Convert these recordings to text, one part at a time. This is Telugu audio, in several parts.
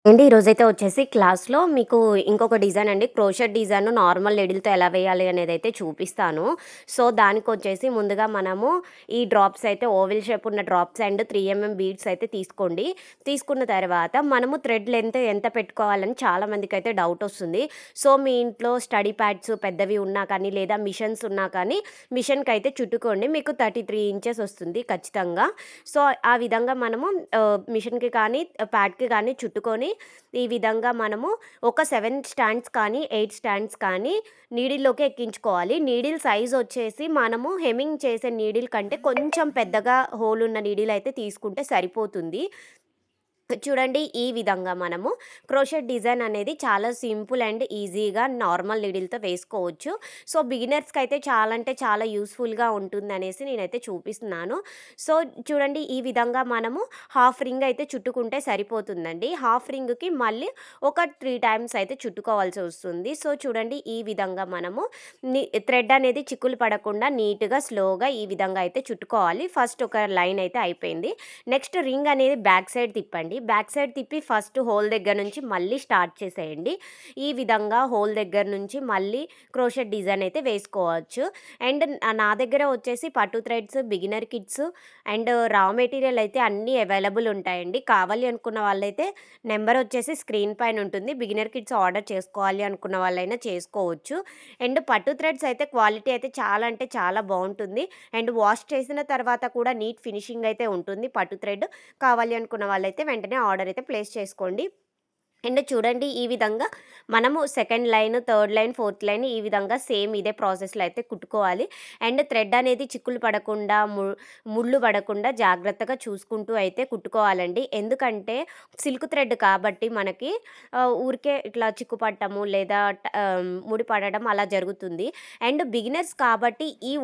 అండి ఈరోజైతే వచ్చేసి క్లాస్‌లో మీకు ఇంకొక డిజైన్ అండి. క్రోషెట్ డిజైన్ నార్మల్ నీడిల్‌తో ఎలా వేయాలి అనేదైతే చూపిస్తాను. సో, దానికొచ్చేసి ముందుగా మనము ఈ డ్రాప్స్ అయితే ఓవెల్ షేప్ ఉన్న డ్రాప్స్ అండ్ 3 బీడ్స్ అయితే తీసుకోండి. తీసుకున్న తర్వాత మనము థ్రెడ్ లెంత్ ఎంత పెట్టుకోవాలని చాలామందికైతే డౌట్ వస్తుంది. సో, మీ ఇంట్లో స్టడీ ప్యాడ్స్ పెద్దవి ఉన్నా కానీ లేదా మిషన్స్ ఉన్నా కానీ మిషన్‌కైతే చుట్టుకోండి. మీకు 33 ఇంచెస్ వస్తుంది ఖచ్చితంగా. సో, ఆ విధంగా మనము మిషన్‌కి కానీ ప్యాడ్‌కి కానీ చుట్టుకొని ఈ విధంగా మనము ఒక 7 స్టాండ్స్ కానీ 8 స్టాండ్స్ కానీ నీడిల్‌లోకి ఎక్కించుకోవాలి. నీడిల్ సైజ్ వచ్చేసి మనము హెమ్మింగ్ చేసే నీడిల్ కంటే కొంచెం పెద్దగా హోల్ ఉన్న నీడిల్ అయితే తీసుకుంటే సరిపోతుంది. చూడండి ఈ విధంగా మనము క్రోషెట్ డిజైన్ అనేది చాలా సింపుల్ అండ్ ఈజీగా నార్మల్ నీడిల్‌తో వేసుకోవచ్చు. సో, బిగినర్స్‌కి అయితే చాలా అంటే చాలా యూజ్‌ఫుల్‌గా ఉంటుందనేసి నేనైతే చూపిస్తున్నాను. సో, చూడండి ఈ విధంగా మనము హాఫ్ రింగ్ అయితే చుట్టుకుంటే సరిపోతుందండి. హాఫ్ రింగ్‌కి మళ్ళీ ఒక 3 టైమ్స్ అయితే చుట్టుకోవాల్సి వస్తుంది. సో, చూడండి ఈ విధంగా మనము థ్రెడ్ అనేది చిక్కులు పడకుండా నీట్‌గా స్లోగా ఈ విధంగా అయితే చుట్టుకోవాలి. ఫస్ట్ ఒక లైన్ అయితే అయిపోయింది. నెక్స్ట్ రింగ్ అనేది బ్యాక్ సైడ్ తిప్పండి. బ్యాక్ సైడ్ తిప్పి ఫస్ట్ హోల్ దగ్గర నుంచి మళ్ళీ స్టార్ట్ చేసేయండి. ఈ విధంగా హోల్ దగ్గర నుంచి మళ్ళీ క్రోషెట్ డిజైన్ అయితే వేసుకోవచ్చు. అండ్ నా దగ్గర వచ్చేసి పట్టు threads, beginner kits and raw material అయితే అన్నీ అవైలబుల్ ఉంటాయండి. కావాలి అనుకున్న వాళ్ళైతే నెంబర్ వచ్చేసి స్క్రీన్ పైన ఉంటుంది. బిగినర్ కిట్స్ ఆర్డర్ చేసుకోవాలి అనుకున్న వాళ్ళైనా చేసుకోవచ్చు. అండ్ పట్టు థ్రెడ్స్ అయితే క్వాలిటీ అయితే చాలా అంటే చాలా బాగుంటుంది. అండ్ వాష్ చేసిన తర్వాత కూడా నీట్ ఫినిషింగ్ అయితే ఉంటుంది పట్టు థ్రెడ్. కావాలి అనుకున్న వాళ్ళైతే వెంటనే ఆర్డర్ అయితే ప్లేస్ చేసుకోండి. అండ్ చూడండి ఈ విధంగా మనము second line, third line, fourth line ఈ విధంగా సేమ్ ఇదే ప్రాసెస్‌లో అయితే కుట్టుకోవాలి. అండ్ థ్రెడ్ అనేది చిక్కులు పడకుండా, ముళ్ళు పడకుండా జాగ్రత్తగా చూసుకుంటూ అయితే కుట్టుకోవాలండి. ఎందుకంటే సిల్క్ థ్రెడ్ కాబట్టి మనకి ఊరికే ఇట్లా చిక్కు పట్టము లేదా ముడి పడడం అలా జరుగుతుంది. అండ్ బిగినర్స్ కాబట్టి ఈ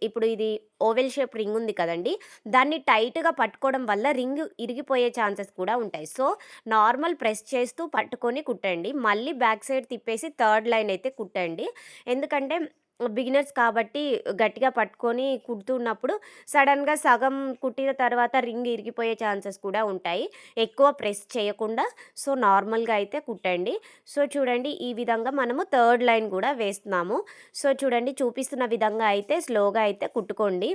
ఇప్పుడు ఇది ఓవెల్ షేప్ రింగ్ ఉంది కదండీ! దాన్ని టైట్‌గా పట్టుకోవడం వల్ల రింగ్ ఇరిగిపోయే ఛాన్సెస్ కూడా ఉంటాయి. సో, నార్మల్ ప్రెస్ చేస్తూ పట్టుకొని కుట్టండి. మళ్ళీ బ్యాక్ సైడ్ తిప్పేసి థర్డ్ లైన్ అయితే కుట్టండి. ఎందుకంటే బిగినర్స్ కాబట్టి గట్టిగా పట్టుకొని కుడుతున్నప్పుడు సడెన్‌గా సగం కుట్టిన తర్వాత రింగ్ ఇరిగిపోయే ఛాన్సెస్ కూడా ఉంటాయి. ఎక్కువ ప్రెస్ చేయకుండా సో, నార్మల్‌గా అయితే కుట్టండి. సో, చూడండి ఈ విధంగా మనము థర్డ్ లైన్ కూడా వేస్తున్నాము. సో, చూడండి చూపిస్తున్న విధంగా అయితే స్లోగా అయితే కుట్టుకోండి.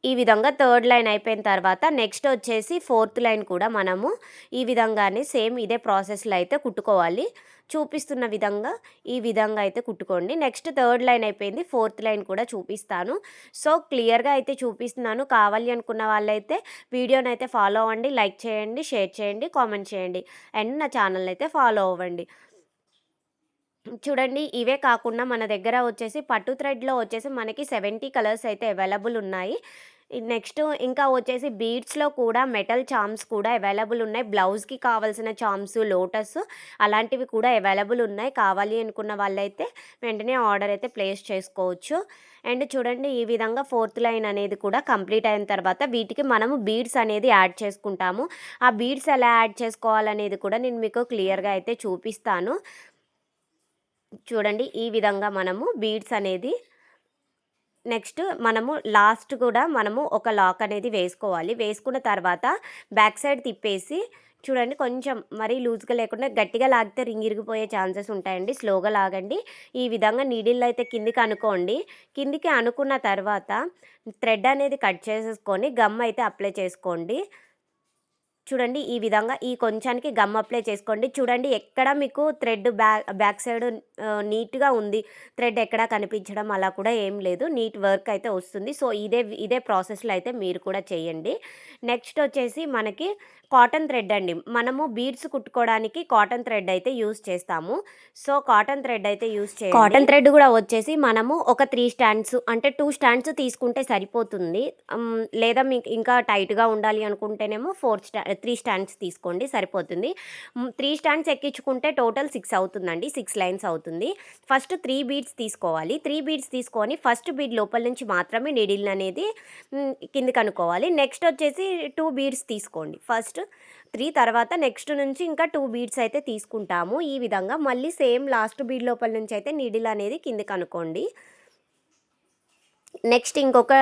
ఈ విధంగా థర్డ్ లైన్ అయిపోయిన తర్వాత నెక్స్ట్ వచ్చేసి ఫోర్త్ లైన్ కూడా మనము ఈ విధంగానే సేమ్ ఇదే ప్రాసెస్‌లో అయితే కుట్టుకోవాలి. చూపిస్తున్న విధంగా ఈ విధంగా అయితే కుట్టుకోండి. నెక్స్ట్ థర్డ్ లైన్ అయిపోయింది. ఫోర్త్ లైన్ కూడా చూపిస్తాను. సో, క్లియర్‌గా అయితే చూపిస్తున్నాను. కావాలి అనుకున్న వాళ్ళైతే వీడియోనైతే ఫాలో అవ్వండి. లైక్ చేయండి, షేర్ చేయండి, కామెంట్ చేయండి. అండ్ నా ఛానల్‌ని అయితే ఫాలో అవ్వండి. చూడండి ఇవే కాకుండా మన దగ్గర వచ్చేసి పట్టు థ్రెడ్‌లో వచ్చేసి మనకి 70 కలర్స్ అయితే అవైలబుల్ ఉన్నాయి. నెక్స్ట్ ఇంకా వచ్చేసి బీడ్స్‌లో కూడా మెటల్ చార్మ్స్ కూడా అవైలబుల్ ఉన్నాయి. బ్లౌజ్‌కి కావాల్సిన చార్మ్స్, లోటస్ అలాంటివి కూడా అవైలబుల్ ఉన్నాయి. కావాలి అనుకున్న వాళ్ళైతే వెంటనే ఆర్డర్ అయితే ప్లేస్ చేసుకోవచ్చు. అండ్ చూడండి ఈ విధంగా ఫోర్త్ లైన్ అనేది కూడా కంప్లీట్ అయిన తర్వాత వీటికి మనము బీడ్స్ అనేది యాడ్ చేసుకుంటాము. ఆ బీడ్స్ ఎలా యాడ్ చేసుకోవాలనేది కూడా నేను మీకు క్లియర్‌గా అయితే చూపిస్తాను. చూడండి ఈ విధంగా మనము బీడ్స్ అనేది నెక్స్ట్ మనము లాస్ట్ కూడా మనము ఒక లాక్ అనేది వేసుకోవాలి. వేసుకున్న తర్వాత బ్యాక్ సైడ్ తిప్పేసి చూడండి కొంచెం మరీ లూజ్‌గా లేకుండా గట్టిగా లాగితే రింగ్ ఇరిగిపోయే ఛాన్సెస్ ఉంటాయండి. స్లోగా లాగండి. ఈ విధంగా నీడిల్ అయితే కిందికి అనుకోండి. కిందికి అనుకున్న తర్వాత థ్రెడ్ అనేది కట్ చేసేసుకొని గమ్ అయితే అప్లై చేసుకోండి. చూడండి ఈ విధంగా ఈ కొంచానికి గమ్ అప్లై చేసుకోండి. చూడండి ఎక్కడ మీకు థ్రెడ్ బ్యాక్ సైడ్ నీట్‌గా ఉంది. థ్రెడ్ ఎక్కడా కనిపించడం అలా కూడా ఏం లేదు. నీట్ వర్క్ అయితే వస్తుంది. సో, ఇదే ప్రాసెస్‌లో అయితే మీరు కూడా చేయండి. నెక్స్ట్ వచ్చేసి మనకి కాటన్ థ్రెడ్ అండి. మనము బీడ్స్ కుట్టుకోవడానికి కాటన్ థ్రెడ్ అయితే యూజ్ చేస్తాము. సో, కాటన్ థ్రెడ్ అయితే యూజ్ చేయండి. కాటన్ థ్రెడ్ కూడా వచ్చేసి మనము ఒక 3 స్టాండ్స్ అంటే 2 స్టాండ్స్ తీసుకుంటే సరిపోతుంది. లేదా మీకు ఇంకా టైట్‌గా ఉండాలి అనుకుంటేనేమో 3 స్టాండ్స్ తీసుకోండి సరిపోతుంది. 3 స్టాండ్స్ ఎక్కించుకుంటే టోటల్ 6 అవుతుందండి. 6 లైన్స్ అవుతుంది. ఫస్ట్ 3 బీడ్స్ తీసుకోవాలి. 3 బీడ్స్ తీసుకొని ఫస్ట్ బీడ్ లోపల నుంచి మాత్రమే నీడిల్ అనేది కిందకి అనుకోవాలి. నెక్స్ట్ వచ్చేసి 2 బీడ్స్ తీసుకోండి. ఫస్ట్ 3 తర్వాత నెక్స్ట్ నుంచి ఇంకా 2 బీడ్స్ అయితే తీసుకుంటాము. ఈ విధంగా మళ్ళీ సేమ్ లాస్ట్ బీడ్ లోపల నుంచి అయితే నీడిల్ అనేది కిందకి అనుకోండి. నెక్స్ట్ ఇంకొక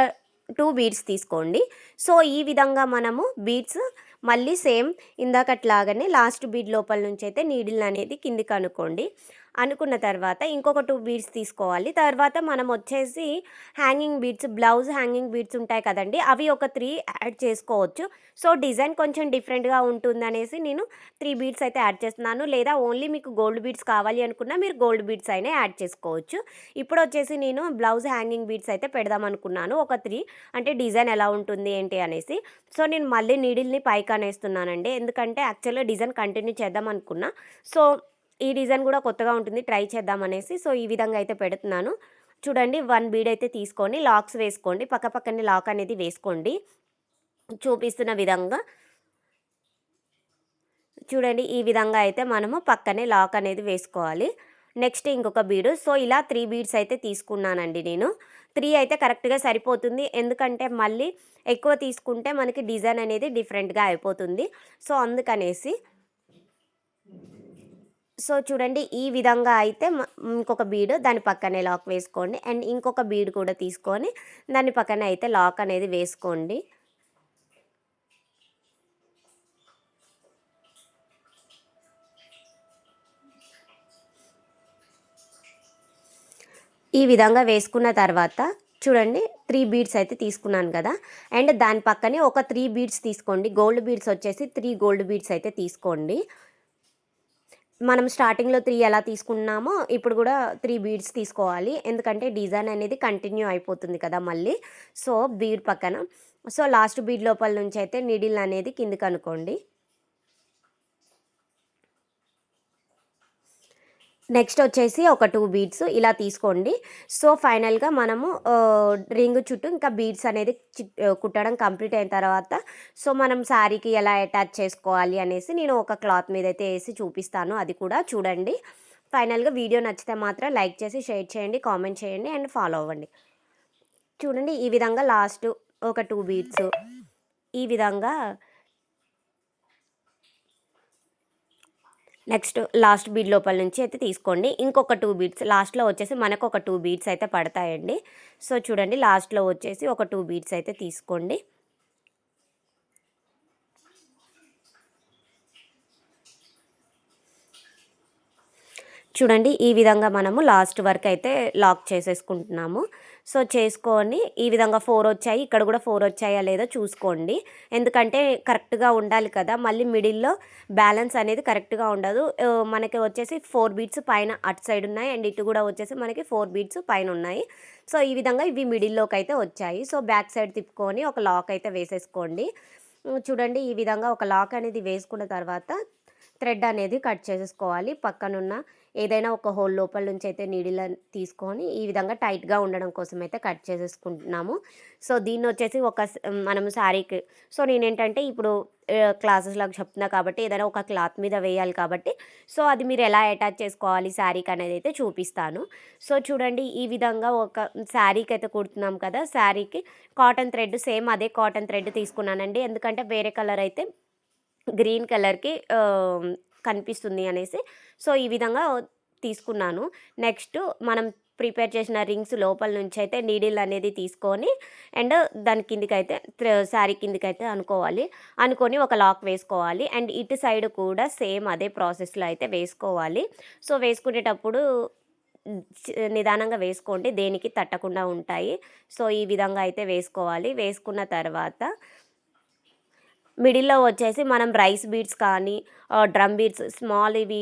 2 బీడ్స్ తీసుకోండి. సో, ఈ విధంగా మనము బీడ్స్ మళ్ళీ సేమ్ ఇందాకట్లాగానే లాస్ట్ బీడ్ లోపల నుంచి అయితే నీడిల్ అనేది కిందికి అనుకోండి. అనుకున్న తర్వాత ఇంకొక 2 బీడ్స్ తీసుకోవాలి. తర్వాత మనం వచ్చేసి hanging beads, blouse hanging beads ఉంటాయి కదండీ! అవి ఒక 3 యాడ్ చేసుకోవచ్చు. సో, డిజైన్ కొంచెం డిఫరెంట్‌గా ఉంటుందనేసి నేను 3 బీడ్స్ అయితే యాడ్ చేస్తున్నాను. లేదా ఓన్లీ మీకు గోల్డ్ బీడ్స్ కావాలి అనుకున్నా మీరు గోల్డ్ బీడ్స్ అయినా యాడ్ చేసుకోవచ్చు. ఇప్పుడొచ్చేసి నేను బ్లౌజ్ హ్యాంగింగ్ బీడ్స్ అయితే పెడదామనుకున్నాను. ఒక 3 అంటే డిజైన్ ఎలా ఉంటుంది ఏంటి అనేసి. సో, నేను మళ్ళీ నీడిల్‌ని పైకనేస్తున్నానండి. ఎందుకంటే యాక్చువల్‌గా డిజైన్ కంటిన్యూ చేద్దాం అనుకున్నా. సో, ఈ డిజైన్ గూడా కొత్తగా ఉంటుంది. ట్రై చేద్దామనేసి సో, ఈ విధంగా అయితే పెడుతున్నాను. చూడండి 1 బీడ్ అయితే తీసుకొని లాక్స్ వేసుకోండి. పక్కపక్కనే లాక్ అనేది వేసుకోండి. చూపిస్తున్న విధంగా. చూడండి ఈ విధంగా అయితే మనము పక్కనే లాక్ అనేది వేసుకోవాలి. నెక్స్ట్ ఇంకొక బీడు. సో, ఇలా 3 బీడ్స్ అయితే తీసుకున్నానండి నేను. 3 అయితే కరెక్ట్‌గా సరిపోతుంది. ఎందుకంటే మళ్ళీ ఎక్కువ తీసుకుంటే మనకి డిజైన్ అనేది డిఫరెంట్‌గా అయిపోతుంది. సో, అందుకనేసి. సో, చూడండి ఈ విధంగా అయితే ఇంకొక బీడ్ దాని పక్కనే లాక్ వేసుకోండి. అండ్ ఇంకొక బీడ్ కూడా తీసుకొని దాని పక్కనే అయితే లాక్ అనేది వేసుకోండి. ఈ విధంగా వేసుకున్న తర్వాత చూడండి 3 బీడ్స్ అయితే తీసుకున్నాను కదా! అండ్ దాని పక్కనే ఒక 3 బీడ్స్ తీసుకోండి. గోల్డ్ బీడ్స్ వచ్చేసి 3 గోల్డ్ బీడ్స్ అయితే తీసుకోండి. మనం స్టార్టింగ్‌లో 3 ఎలా తీసుకున్నామో ఇప్పుడు కూడా 3 బీడ్స్ తీసుకోవాలి. ఎందుకంటే డిజైన్ అనేది కంటిన్యూ అయిపోతుంది కదా మళ్ళీ. సో, బీడ్ పక్కన. సో, లాస్ట్ బీడ్ లోపల నుంచి అయితే నీడిల్ అనేది కిందకనుకోండి. నెక్స్ట్ వచ్చేసి ఒక 2 బీడ్స్ ఇలా తీసుకోండి. సో, ఫైనల్‌గా మనము రింగ్ చుట్టూ ఇంకా బీడ్స్ అనేది కుట్టడం కంప్లీట్ అయిన తర్వాత సో, మనం శారీకి ఎలా అటాచ్ చేసుకోవాలి అనేసి నేను ఒక క్లాత్ మీద అయితే ఏసి చూపిస్తాను. అది కూడా చూడండి. ఫైనల్‌గా వీడియో నచ్చితే మాత్రం లైక్ చేసి, షేర్ చేయండి, కామెంట్ చేయండి అండ్ ఫాలో అవ్వండి. చూడండి ఈ విధంగా లాస్ట్ ఒక 2 బీడ్స్ ఈ విధంగా నెక్స్ట్ లాస్ట్ బీడ్ లోపల నుంచి అయితే తీసుకోండి. ఇంకొక 2 బీడ్స్ లాస్ట్‌లో వచ్చేసి మనకు ఒక 2 బీడ్స్ అయితే పడతాయండి. సో, చూడండి లాస్ట్‌లో వచ్చేసి ఒక 2 బీడ్స్ అయితే తీసుకోండి. చూడండి ఈ విధంగా మనము లాస్ట్ వరకు అయితే లాక్ చేసేసుకుంటున్నాము. సో, చేసుకొని ఈ విధంగా 4 వచ్చాయి. ఇక్కడ కూడా 4 వచ్చాయా లేదో చూసుకోండి. ఎందుకంటే కరెక్ట్‌గా ఉండాలి కదా! మళ్ళీ మిడిల్‌లో బ్యాలెన్స్ అనేది కరెక్ట్‌గా ఉండదు. మనకి వచ్చేసి 4 బీట్స్ పైన అటు సైడ్ ఉన్నాయి. అండ్ ఇటు కూడా వచ్చేసి మనకి 4 బీట్స్ పైన ఉన్నాయి. సో, ఈ విధంగా ఇవి మిడిల్‌లోకి అయితే వచ్చాయి. సో, బ్యాక్ సైడ్ తిప్పుకొని ఒక లాక్ అయితే వేసేసుకోండి. చూడండి ఈ విధంగా ఒక లాక్ అనేది వేసుకున్న తర్వాత థ్రెడ్ అనేది కట్ చేసేసుకోవాలి. పక్కనున్న ఏదైనా ఒక హోల్ లోపల నుంచి అయితే నీడిల్ తీసుకొని ఈ విధంగా టైట్‌గా ఉండడం కోసం అయితే కట్ చేసేసుకుంటున్నాము. సో, దీన్నొచ్చేసి మనము శారీకి సో, నేనేంటంటే ఇప్పుడు క్లాసెస్‌లాగా చెప్తున్నా కాబట్టి ఏదైనా ఒక క్లాత్ మీద వేయాలి కాబట్టి సో, అది మీరు ఎలా అటాచ్ చేసుకోవాలి శారీకి అనేది అయితే చూపిస్తాను. సో, చూడండి ఈ విధంగా ఒక శారీకైతే కుడుతున్నాం కదా! శారీకి కాటన్ థ్రెడ్ సేమ్ అదే కాటన్ థ్రెడ్ తీసుకున్నానండి. ఎందుకంటే వేరే కలర్ అయితే గ్రీన్ కలర్‌కి కనిపిస్తుంది అనేసి. సో, ఈ విధంగా తీసుకున్నాను. నెక్స్ట్ మనం ప్రిపేర్ చేసిన రింగ్స్ లోపల నుంచయితే నీడిల్ అనేది తీసుకొని అండ్ దాని కిందకైతే శారీ కిందకైతే అనుకోవాలి. అనుకొని ఒక లాక్ వేసుకోవాలి. అండ్ ఇటు సైడ్ కూడా సేమ్ అదే ప్రాసెస్‌లో అయితే వేసుకోవాలి. సో, వేసుకునేటప్పుడు నిదానంగా వేసుకోండి. దేనికి తట్టకుండా ఉంటాయి. సో, ఈ విధంగా అయితే వేసుకోవాలి. వేసుకున్న తర్వాత మిడిల్‌లో వచ్చేసి మనం రైస్ బీడ్స్ కానీ డ్రమ్ బీడ్స్ స్మాల్ ఇవి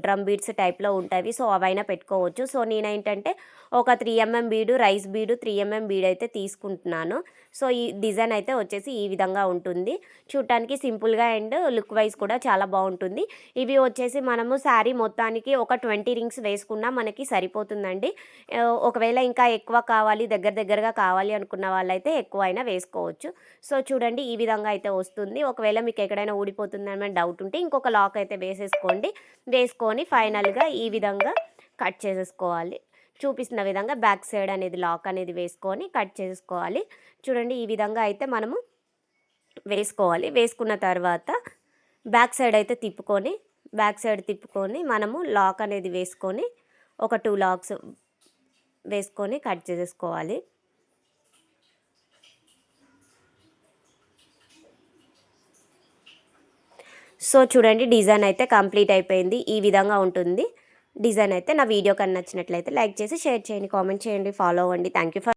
డ్రమ్ బీడ్స్ టైప్‌లో ఉంటాయి. సో, అవైనా పెట్టుకోవచ్చు. సో, నేనేంటంటే ఒక 3 ఎంఎం బీడు, రైస్ బీడు, 3 ఎంఎం బీడ్ అయితే తీసుకుంటున్నాను. సో, ఈ డిజైన్ అయితే వచ్చేసి ఈ విధంగా ఉంటుంది. చూడటానికి సింపుల్‌గా అండ్ లుక్ వైస్ కూడా చాలా బావుంటుంది. ఇవి వచ్చేసి మనము శారీ మొత్తానికి ఒక 20 రింగ్స్ వేసుకున్నా మనకి సరిపోతుందండి. ఒకవేళ ఇంకా ఎక్కువ కావాలి, దగ్గరగా కావాలి అనుకున్న వాళ్ళైతే ఎక్కువైనా వేసుకోవచ్చు. సో, చూడండి ఈ విధంగా అయితే వస్తుంది. ఒకవేళ మీకు ఎక్కడైనా ఊడిపోతుందేమో డౌట్ ఉంటే ఇంకొక లాక్ అయితే వేసేసుకోండి. వేసుకొని ఫైనల్‌గా ఈ విధంగా కట్ చేసేసుకోవాలి. చూపిస్తున్న విధంగా బ్యాక్ సైడ్ అనేది లాక్ అనేది వేసుకొని కట్ చేసేసుకోవాలి. చూడండి ఈ విధంగా అయితే మనము వేసుకోవాలి. వేసుకున్న తర్వాత బ్యాక్ సైడ్ తిప్పుకొని మనము లాక్ అనేది వేసుకొని ఒక 2 లాక్స్ వేసుకొని కట్ చేసేసుకోవాలి. సో చూడండి డిజైన్ అయితే కంప్లీట్ అయిపోయింది. ఈ విధంగా ఉంటుంది డిజైన్ అయితే. నా వీడియో కన్నా నచ్చినట్లయితే లైక్ చేసి షేర్ చేయండి, కామెంట్ చేయండి, ఫాలో అవ్వండి. Thank you for